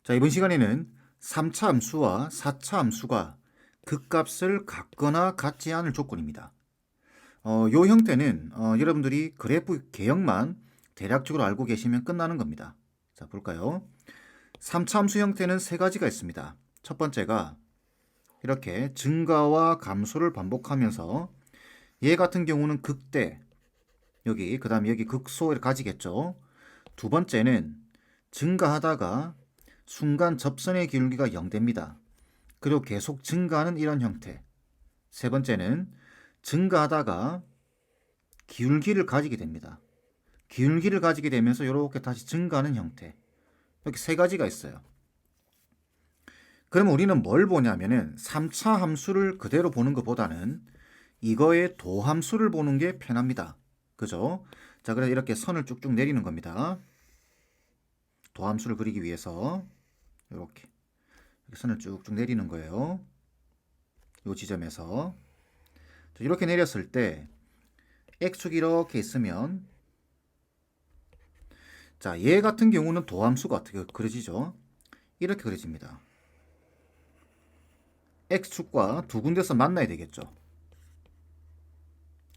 자, 이번 시간에는 3차 함수와 4차 함수가 극값을 같거나 같지 않을 조건입니다. 요 형태는 여러분들이 그래프 개형만 대략적으로 알고 계시면 끝나는 겁니다. 자, 볼까요? 3차 함수 형태는 세 가지가 있습니다. 첫 번째가 이렇게 증가와 감소를 반복하면서 얘 같은 경우는 극대, 여기 그 다음에 여기 극소를 가지겠죠. 두 번째는 증가하다가 순간 접선의 기울기가 0됩니다. 그리고 계속 증가하는 이런 형태. 세 번째는 증가하다가 기울기를 가지게 됩니다. 기울기를 가지게 되면서 이렇게 다시 증가하는 형태. 이렇게 세 가지가 있어요. 그러면 우리는 뭘 보냐면은 3차 함수를 그대로 보는 것보다는 이거의 도함수를 보는 게 편합니다. 그죠? 자, 그래서 이렇게 선을 쭉쭉 내리는 겁니다. 도함수를 그리기 위해서 이렇게 선을 쭉쭉 내리는 거예요. 이 지점에서 이렇게 내렸을 때 x축이 이렇게 있으면 자, 얘 같은 경우는 도함수가 어떻게 그려지죠? 이렇게 그려집니다. x축과 두 군데서 만나야 되겠죠.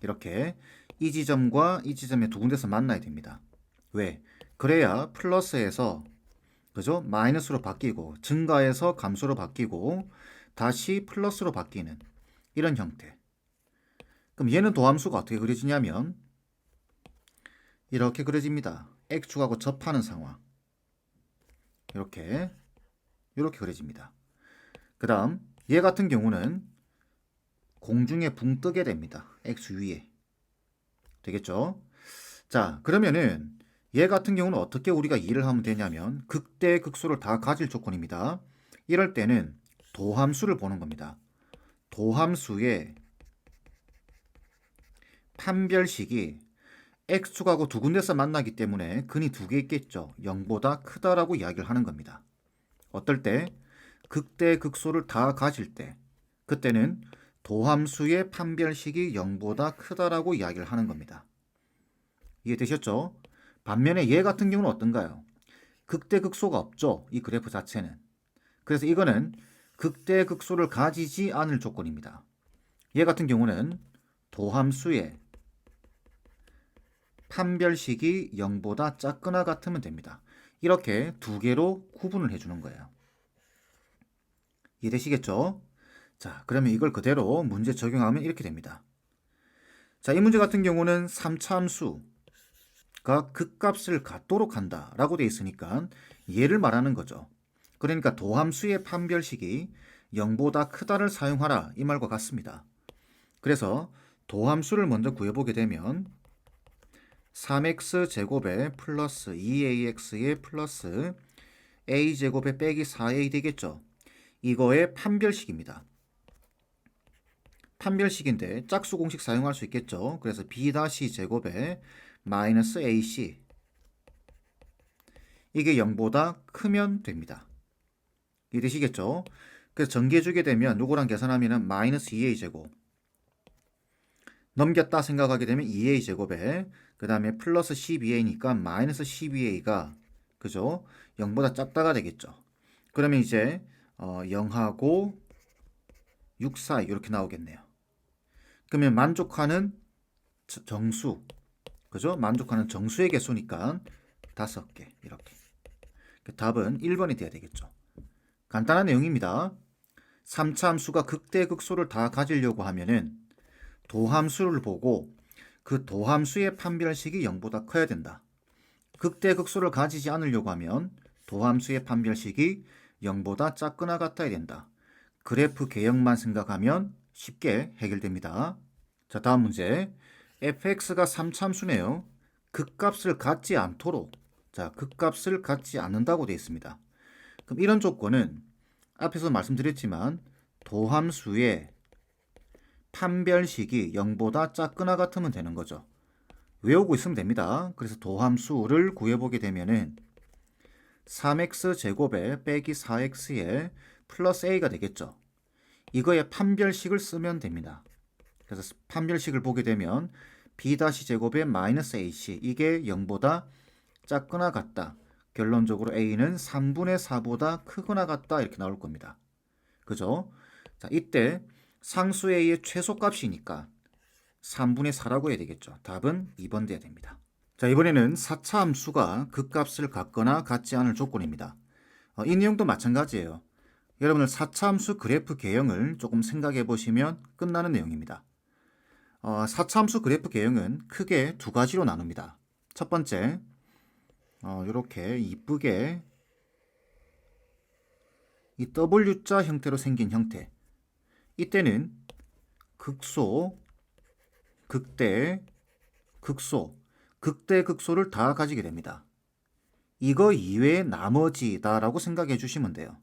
이렇게 이 지점과 이 지점의 두 군데서 만나야 됩니다. 왜? 그래야 플러스에서 그죠? 마이너스로 바뀌고 증가해서 감소로 바뀌고 다시 플러스로 바뀌는 이런 형태. 그럼 얘는 도함수가 어떻게 그려지냐면 이렇게 그려집니다. x축하고 접하는 상황. 이렇게 그려집니다. 그 다음 얘 같은 경우는 공중에 붕 뜨게 됩니다. x 위에. 되겠죠? 자, 그러면은 얘 같은 경우는 어떻게 우리가 이해를 하면 되냐면 극대 극소를 다 가질 조건입니다. 이럴 때는 도함수를 보는 겁니다. 도함수의 판별식이 x축하고 두 군데서 만나기 때문에 근이 두 개 있겠죠. 0보다 크다라고 이야기를 하는 겁니다. 어떨 때? 극대 극소를 다 가질 때. 그때는 도함수의 판별식이 0보다 크다라고 이야기를 하는 겁니다. 이해되셨죠? 반면에 얘 같은 경우는 어떤가요? 극대 극소가 없죠. 이 그래프 자체는. 그래서 이거는 극대 극소를 가지지 않을 조건입니다. 얘 같은 경우는 도함수의 판별식이 0보다 작거나 같으면 됩니다. 이렇게 두 개로 구분을 해주는 거예요. 이해되시겠죠? 자, 그러면 이걸 그대로 문제 적용하면 이렇게 됩니다. 자, 이 문제 같은 경우는 3차 함수가 극값을 갖도록 한다 라고 되어 있으니까 얘를 말하는 거죠. 그러니까 도함수의 판별식이 0보다 크다를 사용하라 이 말과 같습니다. 그래서 도함수를 먼저 구해보게 되면 3x제곱에 플러스 2ax에 플러스 a제곱에 빼기 4a 되겠죠. 이거의 판별식입니다. 판별식인데 짝수 공식 사용할 수 있겠죠. 그래서 b-제곱에 마이너스 ac 이게 0보다 크면 됩니다. 이해되시겠죠? 그래서 전개해주게 되면 요거랑 계산하면 마이너스 2a제곱 넘겼다 생각하게 되면 2a제곱에 그 다음에 플러스 12a니까 마이너스 12a가 그죠? 0보다 작다가 되겠죠. 그러면 이제 0하고 6 사이 이렇게 나오겠네요. 그러면 만족하는 정수 그죠? 만족하는 정수의 개수니까 5개 이렇게. 답은 1번이 돼야 되겠죠. 간단한 내용입니다. 3차 함수가 극대 극소를 다 가지려고 하면은 도함수를 보고 그 도함수의 판별식이 0보다 커야 된다. 극대 극소를 가지지 않으려고 하면 도함수의 판별식이 0보다 작거나 같아야 된다. 그래프 개형만 생각하면 쉽게 해결됩니다. 자, 다음 문제. fx가 3차 함수네요. 극값을 갖지 않도록 자, 극값을 갖지 않는다고 되어 있습니다. 그럼 이런 조건은 앞에서 말씀드렸지만 도함수의 판별식이 0보다 작거나 같으면 되는 거죠. 외우고 있으면 됩니다. 그래서 도함수를 구해보게 되면은 3x제곱에 빼기 4x에 플러스 a가 되겠죠. 이거의 판별식을 쓰면 됩니다. 그래서 판별식을 보게 되면 b-제곱에 마이너스 ac 이게 0보다 작거나 같다. 결론적으로 a는 3분의 4보다 크거나 같다 이렇게 나올 겁니다. 그죠? 자, 이때 상수 a의 최소값이니까 3분의 4라고 해야 되겠죠. 답은 2번 돼야 됩니다. 자, 이번에는 4차 함수가 극값을 같거나 같지 않을 조건입니다. 이 내용도 마찬가지예요. 여러분들 4차 함수 그래프 개형을 조금 생각해 보시면 끝나는 내용입니다. 4차 함수 그래프 개형은 크게 두 가지로 나눕니다. 첫 번째, 이렇게 이쁘게 이 W자 형태로 생긴 형태. 이때는 극소, 극대, 극소, 극대, 극소를 다 가지게 됩니다. 이거 이외의 나머지다라고 생각해 주시면 돼요.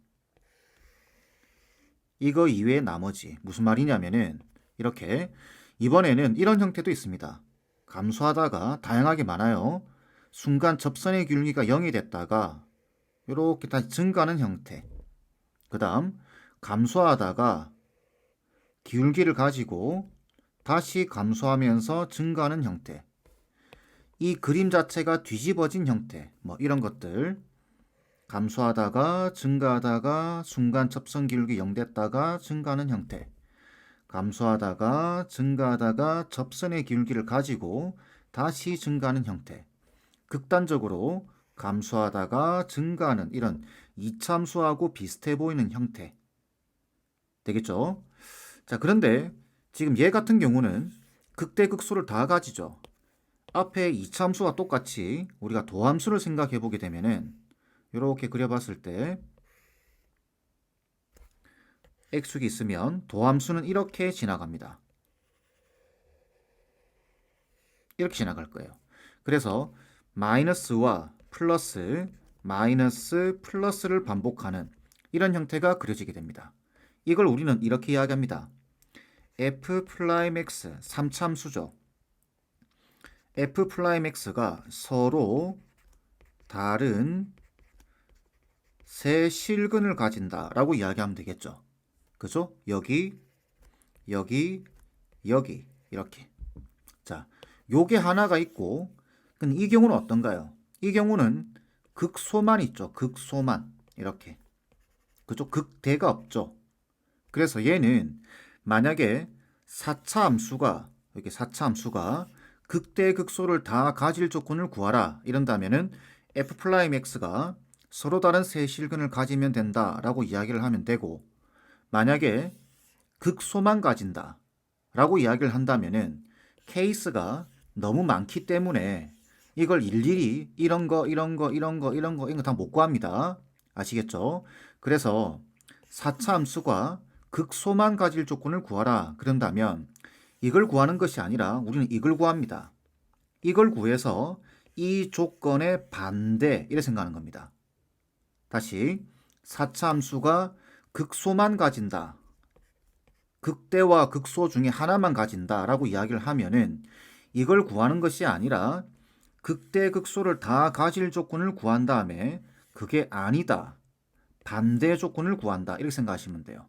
이거 이외의 나머지. 무슨 말이냐면은 이렇게 이번에는 이런 형태도 있습니다. 감소하다가 다양하게 많아요. 순간 접선의 기울기가 0이 됐다가 이렇게 다시 증가하는 형태. 그 다음 감소하다가 기울기를 가지고 다시 감소하면서 증가하는 형태. 이 그림 자체가 뒤집어진 형태. 뭐 이런 것들. 감소하다가 증가하다가 순간 접선 기울기 0 됐다가 증가하는 형태. 감소하다가 증가하다가 접선의 기울기를 가지고 다시 증가하는 형태. 극단적으로 감소하다가 증가하는 이런 이참수하고 비슷해 보이는 형태. 되겠죠? 자, 그런데 지금 얘 같은 경우는 극대 극소를 다 가지죠. 앞에 이참수와 똑같이 우리가 도함수를 생각해 보게 되면은 이렇게 그려봤을 때 x축이 있으면 도함수는 이렇게 지나갑니다. 이렇게 지나갈 거예요. 그래서 마이너스와 플러스, 마이너스, 플러스를 반복하는 이런 형태가 그려지게 됩니다. 이걸 우리는 이렇게 이야기합니다. f'x 3참수죠. f'x가 서로 다른 세 실근을 가진다라고 이야기하면 되겠죠. 그죠? 여기, 여기, 여기 이렇게. 자, 요게 하나가 있고, 근데 이 경우는 어떤가요? 이 경우는 극소만 있죠. 극소만 이렇게. 그죠? 극대가 없죠. 그래서 얘는 만약에 4차 함수가 이렇게 4차 함수가 극대 극소를 다 가질 조건을 구하라 이런다면은 f'x가 서로 다른 세 실근을 가지면 된다라고 이야기를 하면 되고, 만약에 극소만 가진다 라고 이야기를 한다면은 케이스가 너무 많기 때문에 이걸 일일이 이런 거 다 못 구합니다. 아시겠죠? 그래서 4차 함수가 극소만 가질 조건을 구하라 그런다면 이걸 구하는 것이 아니라 우리는 이걸 구합니다. 이걸 구해서 이 조건의 반대 이렇게 생각하는 겁니다. 다시 4차 함수가 극소만 가진다. 극대와 극소 중에 하나만 가진다 라고 이야기를 하면은 이걸 구하는 것이 아니라 극대 극소를 다 가질 조건을 구한 다음에 그게 아니다. 반대 조건을 구한다. 이렇게 생각하시면 돼요.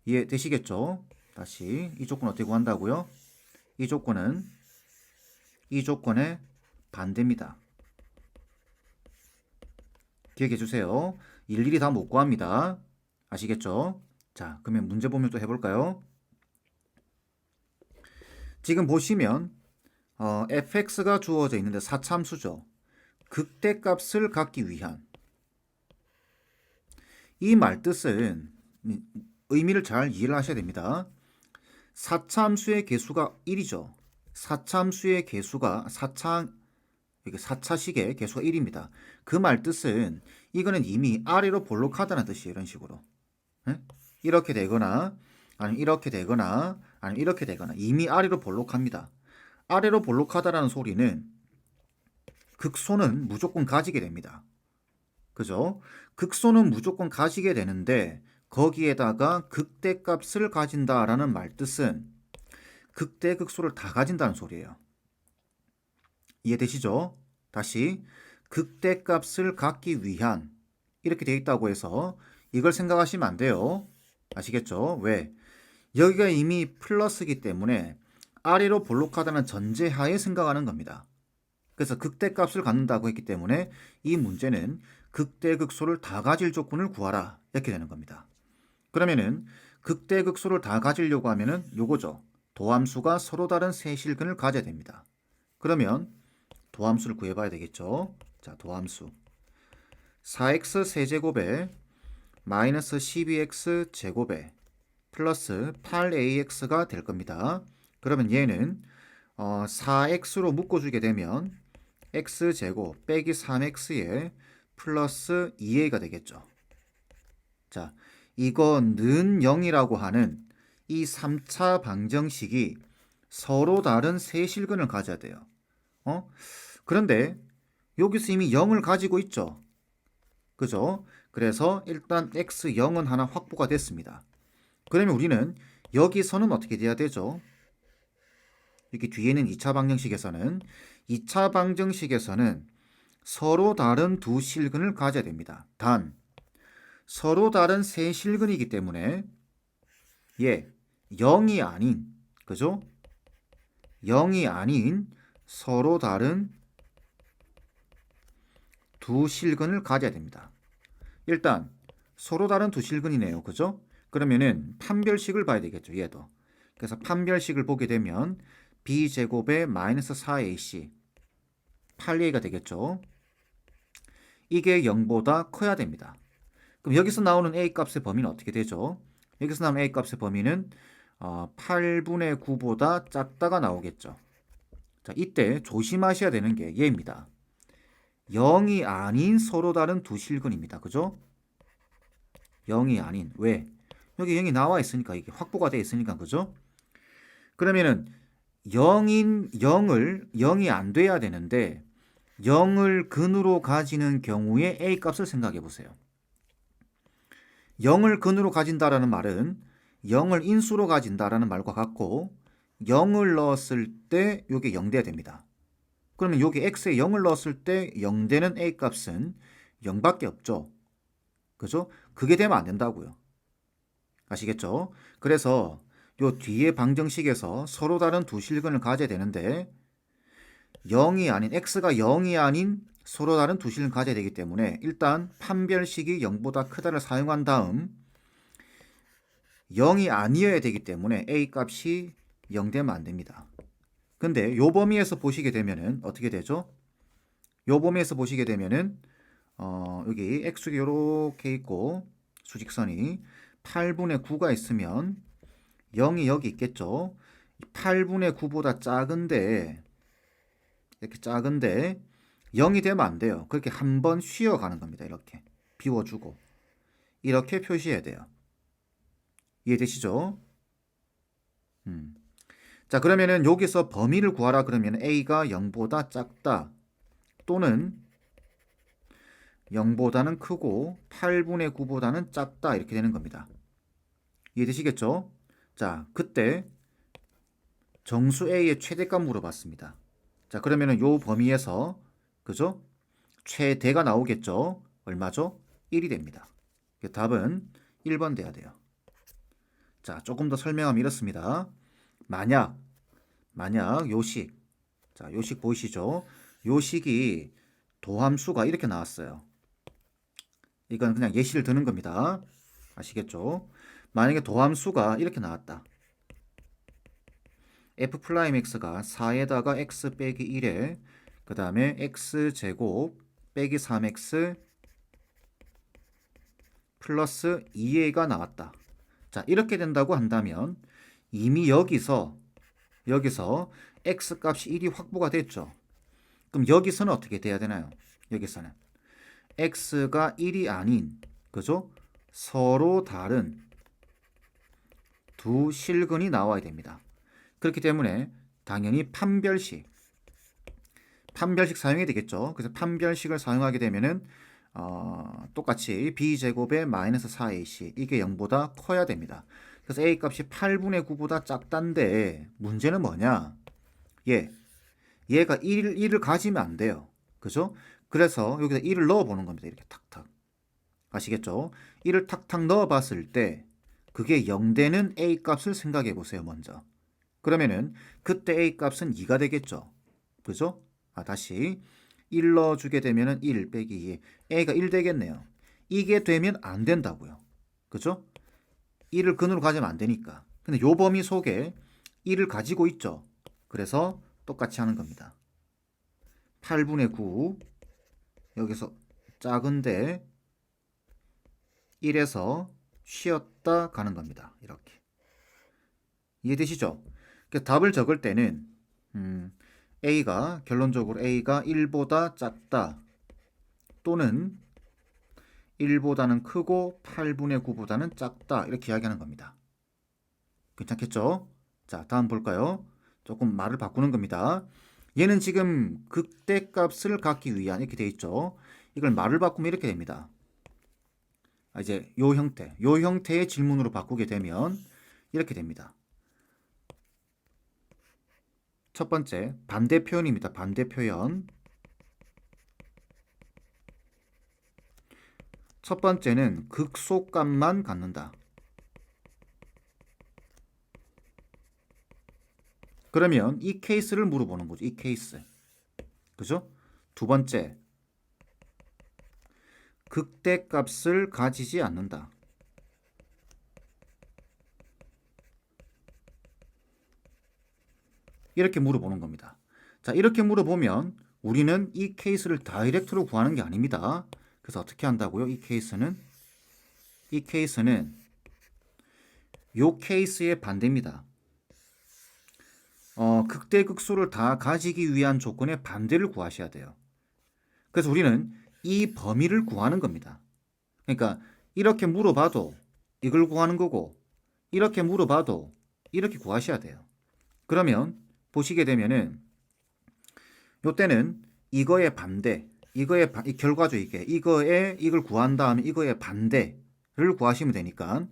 이해되시겠죠? 다시 이 조건 어떻게 구한다고요? 이 조건은 이 조건의 반대입니다. 기억해 주세요. 일일이 다 못 구합니다. 아시겠죠? 자, 그러면 문제 보면 또 해볼까요? 지금 보시면 fx가 주어져 있는데 4참수죠. 극대값을 갖기 위한 이 말뜻은 의미를 잘 이해를 하셔야 됩니다. 4참수의 개수가 1이죠. 4참수의 개수가 4차식의 개수가 1입니다. 그 말뜻은 이거는 이미 아래로 볼록하다는 뜻이에요. 이런 식으로. 네? 이렇게 되거나 아니면 이렇게 되거나 아니면 이렇게 되거나 이미 아래로 볼록합니다. 아래로 볼록하다라는 소리는 극소는 무조건 가지게 됩니다. 그죠? 극소는 무조건 가지게 되는데 거기에다가 극대값을 가진다라는 말뜻은 극대 극소를 다 가진다는 소리예요. 이해되시죠? 다시 극대값을 갖기 위한 이렇게 되어 있다고 해서 이걸 생각하시면 안 돼요. 아시겠죠? 왜? 여기가 이미 플러스이기 때문에 아래로 볼록하다는 전제하에 생각하는 겁니다. 그래서 극대값을 갖는다고 했기 때문에 이 문제는 극대극소를 다 가질 조건을 구하라 이렇게 되는 겁니다. 그러면은 극대극소를 다 가지려고 하면은 요거죠. 도함수가 서로 다른 세 실근을 가져야 됩니다. 그러면 도함수를 구해봐야 되겠죠. 자, 도함수 4x 세제곱에 마이너스 12x 제곱에 플러스 8ax가 될 겁니다. 그러면 얘는 4x로 묶어주게 되면 x제곱 빼기 3x에 플러스 2a가 되겠죠. 자, 이거 는 0이라고 하는 이 3차 방정식이 서로 다른 세 실근을 가져야 돼요. 그런데 여기서 이미 0을 가지고 있죠. 그죠? 그래서 일단 x0은 하나 확보가 됐습니다. 그러면 우리는 여기서는 어떻게 돼야 되죠? 여기 뒤에는 2차 방정식에서는 서로 다른 두 실근을 가져야 됩니다. 단 서로 다른 세 실근이기 때문에 0이 아닌, 그죠? 0이 아닌 서로 다른 두 실근을 가져야 됩니다. 일단 서로 다른 두 실근이네요. 그죠? 그러면은 판별식을 봐야 되겠죠. 얘도. 그래서 판별식을 보게 되면 b제곱에 마이너스 4ac 8a가 되겠죠. 이게 0보다 커야 됩니다. 그럼 여기서 나오는 a 값의 범위는 어떻게 되죠? 여기서 나오는 a 값의 범위는 8분의 9보다 작다가 나오겠죠. 자, 이때 조심하셔야 되는 게 얘입니다. 0이 아닌 서로 다른 두 실근입니다. 그죠? 0이 아닌. 왜? 여기 0이 나와 있으니까 이게 확보가 되어 있으니까 그죠? 그러면은 0이 안 돼야 되는데 0을 근으로 가지는 경우에 a 값을 생각해 보세요. 0을 근으로 가진다라는 말은 0을 인수로 가진다라는 말과 같고 0을 넣었을 때 이게 0돼야 됩니다. 그러면 여기 x에 0을 넣었을 때 0되는 a 값은 0밖에 없죠. 그죠? 그게 되면 안 된다고요. 아시겠죠? 그래서 요 뒤에 방정식에서 서로 다른 두 실근을 가져야 되는데 0이 아닌 x가 0이 아닌 서로 다른 두 실근을 가져야 되기 때문에 일단 판별식이 0보다 크다를 사용한 다음 0이 아니어야 되기 때문에 a 값이 0 되면 안 됩니다. 근데 요 범위에서 보시게 되면은 어떻게 되죠? 요 범위에서 보시게 되면은 여기 x축이 요렇게 있고 수직선이 8분의 9가 있으면 0이 여기 있겠죠. 8분의 9보다 작은데 이렇게 작은데 0이 되면 안 돼요. 그렇게 한번 쉬어가는 겁니다. 이렇게 비워주고 이렇게 표시해야 돼요. 이해되시죠? 자, 그러면은 여기서 범위를 구하라 그러면 a가 0보다 작다 또는 0보다는 크고 8분의 9보다는 작다 이렇게 되는 겁니다. 이해되시겠죠? 자, 그때 정수 a의 최대값 물어봤습니다. 자, 그러면은 요 범위에서 그죠? 최대가 나오겠죠? 얼마죠? 1이 됩니다. 답은 1번 돼야 돼요. 자, 조금 더 설명하면 이렇습니다. 만약 요식, 자, 요식 보이시죠? 요식이 도함수가 이렇게 나왔어요. 이건 그냥 예시를 드는 겁니다. 아시겠죠? 만약에 도함수가 이렇게 나왔다. f'x가 4에다가 x 빼기 1에 그 다음에 x제곱 빼기 3x 플러스 2a가 나왔다. 자, 이렇게 된다고 한다면 이미 여기서 x 값이 1이 확보가 됐죠. 그럼 여기서는 어떻게 돼야 되나요? 여기서는 x가 1이 아닌 그죠? 서로 다른 두 실근이 나와야 됩니다. 그렇기 때문에 당연히 판별식 사용해야 되겠죠. 그래서 판별식을 사용하게 되면은 똑같이 b제곱에 마이너스 4ac 이게 0보다 커야 됩니다. 그래서 a 값이 8분의 9보다 작단데 문제는 뭐냐? 얘가 1을 가지면 안 돼요. 그죠? 그래서 여기다 1을 넣어보는 겁니다. 이렇게 탁탁. 아시겠죠? 1을 탁탁 넣어봤을 때 그게 0되는 a 값을 생각해 보세요. 먼저. 그러면은 그때 a 값은 2가 되겠죠. 그죠? 다시 1 넣어주게 되면은 1 빼기 2. a가 1 되겠네요. 이게 되면 안 된다고요. 그죠? 1을 근으로 가지면 안 되니까. 근데 요 범위 속에 1을 가지고 있죠. 그래서 똑같이 하는 겁니다. 8분의 9 여기서 작은데 1에서 쉬었다 가는 겁니다. 이렇게. 이해되시죠? 그래서 답을 적을 때는 A가 결론적으로 A가 1보다 작다 또는 1보다는 크고 8분의 9보다는 작다 이렇게 이야기하는 겁니다. 괜찮겠죠? 자, 다음 볼까요? 조금 말을 바꾸는 겁니다. 얘는 지금 극대값을 갖기 위한 이렇게 돼 있죠. 이걸 말을 바꾸면 이렇게 됩니다. 이제 요 형태의 질문으로 바꾸게 되면 이렇게 됩니다. 첫 번째 반대 표현입니다. 반대 표현. 첫 번째는 극소값만 갖는다. 그러면 이 케이스를 물어보는 거죠. 이 케이스. 그죠? 두 번째 극대값을 가지지 않는다. 이렇게 물어보는 겁니다. 자, 이렇게 물어보면 우리는 이 케이스를 다이렉트로 구하는 게 아닙니다. 그래서 어떻게 한다고요? 이 케이스는 요 케이스의 반대입니다. 극대극소를 다 가지기 위한 조건의 반대를 구하셔야 돼요. 그래서 우리는 이 범위를 구하는 겁니다. 그러니까 이렇게 물어봐도 이걸 구하는 거고 이렇게 물어봐도 이렇게 구하셔야 돼요. 그러면 보시게 되면은 요때는 이거의 반대, 이 결과죠 이게. 이걸 구한 다음에 이거의 반대를 구하시면 되니까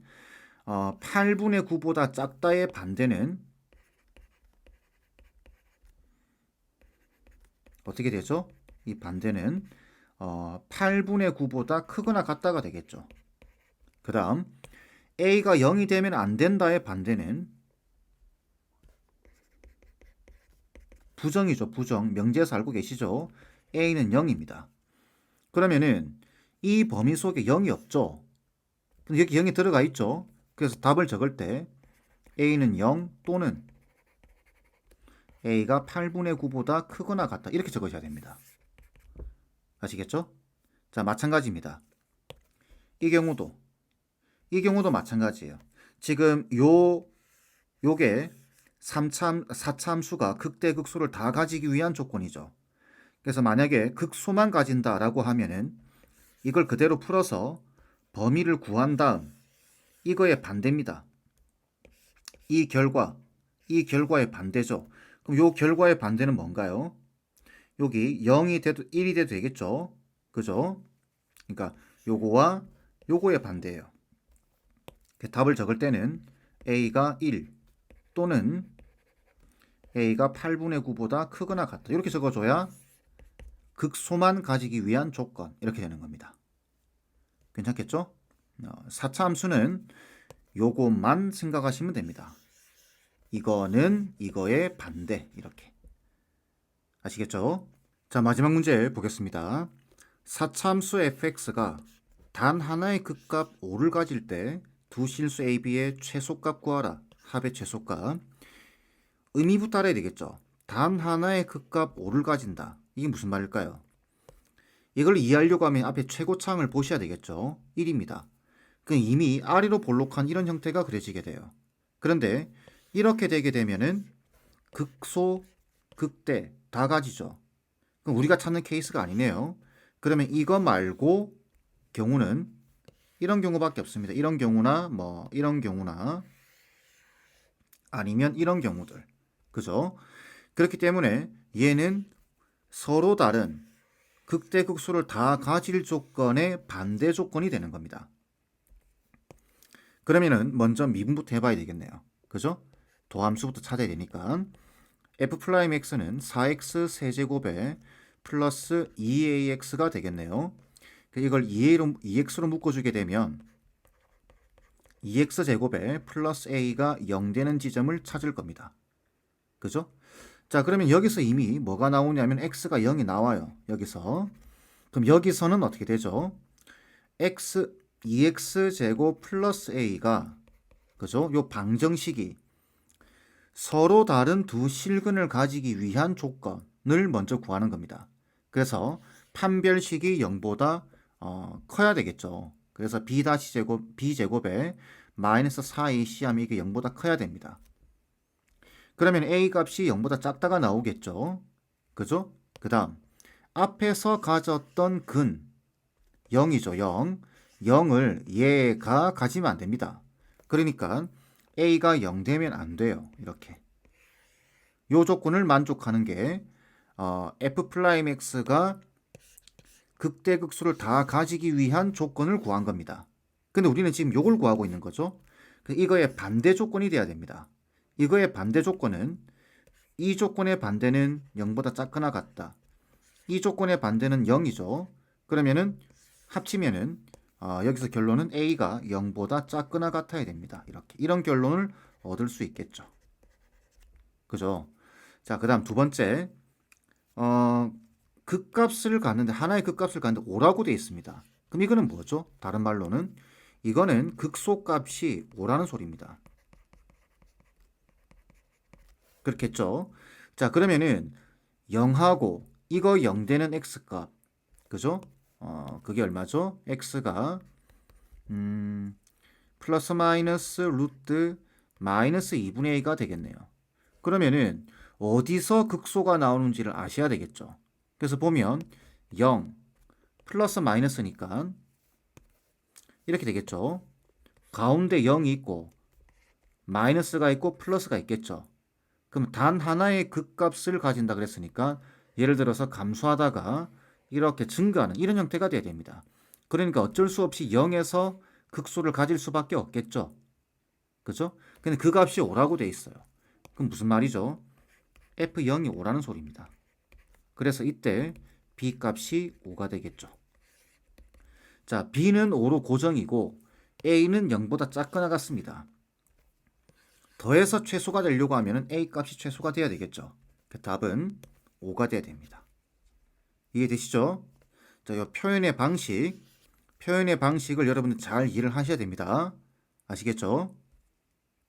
8분의 9보다 작다의 반대는 어떻게 되죠? 이 반대는 8분의 9보다 크거나 같다가 되겠죠. 그 다음 a가 0이 되면 안 된다의 반대는 부정이죠. 부정. 명제에서 알고 계시죠? a는 0입니다. 그러면은 이 범위 속에 0이 없죠. 근데 여기 0이 들어가 있죠. 그래서 답을 적을 때 a는 0 또는 a가 8분의 9보다 크거나 같다. 이렇게 적으셔야 됩니다. 아시겠죠? 자, 마찬가지입니다. 이 경우도 마찬가지예요. 지금 요게 4차함수가 극대극소를 다 가지기 위한 조건이죠. 그래서 만약에 극소만 가진다라고 하면은 이걸 그대로 풀어서 범위를 구한 다음 이거의 반대입니다. 이 결과의 반대죠. 그럼 요 결과의 반대는 뭔가요? 여기 0이 돼도 1이 돼도 되겠죠. 그죠? 그러니까 요거와 요거의 반대예요. 답을 적을 때는 a가 1 또는 a가 8분의 9보다 크거나 같다. 이렇게 적어줘야 극소만 가지기 위한 조건 이렇게 되는 겁니다. 괜찮겠죠? 4차 함수는 요것만 생각하시면 됩니다. 이거는 이거의 반대 이렇게. 아시겠죠? 자, 마지막 문제 보겠습니다. 4차 함수 fx가 단 하나의 극값 5를 가질 때 두 실수 ab의 최소값 구하라. 합의 최소값. 의미부터 알아야 되겠죠. 단 하나의 극값 5를 가진다. 이게 무슨 말일까요? 이걸 이해하려고 하면 앞에 최고차항을 보셔야 되겠죠. 1입니다. 이미 아래로 볼록한 이런 형태가 그려지게 돼요. 그런데 이렇게 되게 되면은 극소, 극대 다 가지죠. 그럼 우리가 찾는 케이스가 아니네요. 그러면 이거 말고 경우는 이런 경우밖에 없습니다. 이런 경우나 이런 경우나 아니면 이런 경우들. 그죠? 그렇기 때문에 얘는 서로 다른 극대극소를 다 가질 조건의 반대 조건이 되는 겁니다. 그러면은 먼저 미분부터 해봐야 되겠네요. 그죠? 도함수부터 찾아야 되니까 f'x는 4x 세제곱에 플러스 2ax가 되겠네요. 이걸 2x로 묶어주게 되면 2x 제곱에 플러스 a가 0 되는 지점을 찾을 겁니다. 그죠? 자, 그러면 여기서 이미 뭐가 나오냐면 x가 0이 나와요. 여기서. 그럼 여기서는 어떻게 되죠? x 2x 제곱 플러스 a가 그죠? 요 방정식이 서로 다른 두 실근을 가지기 위한 조건을 먼저 구하는 겁니다. 그래서 판별식이 0보다 커야 되겠죠. 그래서 b제곱에 마이너스 4ac 하면 이게 0보다 커야 됩니다. 그러면 a 값이 0보다 작다가 나오겠죠. 그죠? 그 다음 앞에서 가졌던 근 0이죠. 0. 0을 얘가 가지면 안 됩니다. 그러니까 a가 0 되면 안 돼요. 이렇게. 요 조건을 만족하는 게 f'x가 극대극소를 다 가지기 위한 조건을 구한 겁니다. 근데 우리는 지금 요걸 구하고 있는 거죠. 이거의 반대 조건이 돼야 됩니다. 이거의 반대 조건은 이 조건의 반대는 0보다 작거나 같다. 이 조건의 반대는 0이죠. 그러면은 합치면은 여기서 결론은 a가 0보다 작거나 같아야 됩니다. 이렇게 이런 결론을 얻을 수 있겠죠. 그죠? 자, 그다음 두 번째 극값을 갖는데 하나의 극값을 갖는데 5라고 되어 있습니다. 그럼 이거는 뭐죠? 다른 말로는 이거는 극소값이 5라는 소리입니다. 그렇겠죠? 자, 그러면은 0하고 이거 0 되는 x값 그죠? 그게 얼마죠? x가 플러스 마이너스 루트 마이너스 2분의 a가 되겠네요. 그러면은 어디서 극소가 나오는지를 아셔야 되겠죠. 그래서 보면 0 플러스 마이너스니까 이렇게 되겠죠. 가운데 0이 있고 마이너스가 있고 플러스가 있겠죠. 그럼 단 하나의 극값을 가진다 그랬으니까 예를 들어서 감소하다가 이렇게 증가하는 이런 형태가 돼야 됩니다. 그러니까 어쩔 수 없이 0에서 극소를 가질 수밖에 없겠죠. 그죠? 근데 그 값이 5라고 돼 있어요. 그럼 무슨 말이죠? f0이 5라는 소리입니다. 그래서 이때 b 값이 5가 되겠죠. 자, b는 5로 고정이고 a는 0보다 작거나 같습니다. 더해서 최소가 되려고 하면 a 값이 최소가 돼야 되겠죠. 그 답은 5가 돼야 됩니다. 이해되시죠? 자, 이 표현의 방식을 여러분들 잘 이해를 하셔야 됩니다. 아시겠죠?